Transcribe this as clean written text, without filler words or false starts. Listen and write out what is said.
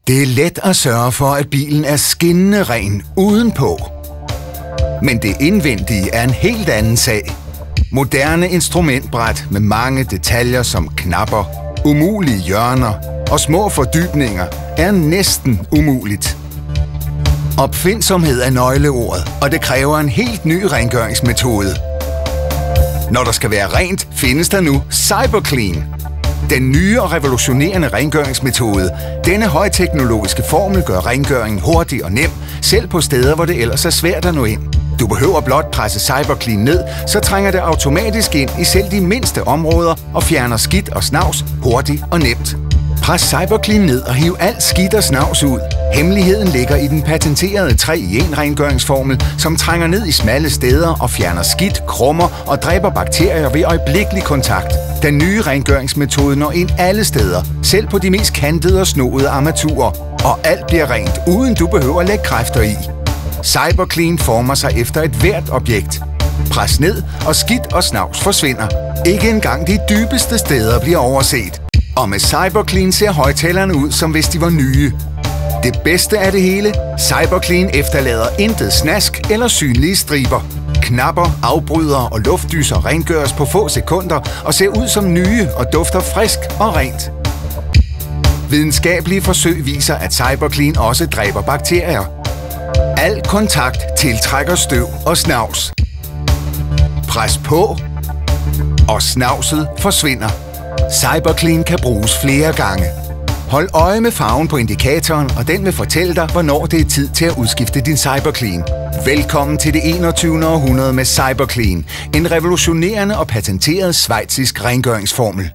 Det er let at sørge for, at bilen er skinnende ren udenpå. Men det indvendige er en helt anden sag. Moderne instrumentbræt med mange detaljer som knapper, umulige hjørner og små fordybninger er næsten umuligt. Opfindsomhed er nøgleordet, og det kræver en helt ny rengøringsmetode. Når der skal være rent, findes der nu CyberClean. Den nye og revolutionerende rengøringsmetode. Denne højteknologiske formel gør rengøringen hurtig og nem, selv på steder, hvor det ellers er svært at nå ind. Du behøver blot presse CyberClean ned, så trænger det automatisk ind i selv de mindste områder og fjerner skidt og snavs hurtigt og nemt. Pres CyberClean ned og hiv alt skidt og snavs ud. Hemmeligheden ligger i den patenterede 3-i-1-rengøringsformel, som trænger ned i smalle steder og fjerner skidt, krummer og dræber bakterier ved øjeblikkelig kontakt. Den nye rengøringsmetode når ind alle steder, selv på de mest kantede og snoede armaturer. Og alt bliver rent, uden du behøver at lægge kræfter i. CyberClean former sig efter et hvert objekt. Pres ned, og skidt og snavs forsvinder. Ikke engang de dybeste steder bliver overset. Og med CyberClean ser højtalerne ud, som hvis de var nye. Det bedste af det hele, CyberClean efterlader intet snask eller synlige striber. Knapper, afbrydere og luftdyser rengøres på få sekunder og ser ud som nye og dufter frisk og rent. Videnskabelige forsøg viser, at CyberClean også dræber bakterier. Al kontakt tiltrækker støv og snavs. Pres på, og snavset forsvinder. CyberClean kan bruges flere gange. Hold øje med farven på indikatoren, og den vil fortælle dig, hvornår det er tid til at udskifte din CyberClean. Velkommen til det 21. århundrede med CyberClean, en revolutionerende og patenteret schweizisk rengøringsformel.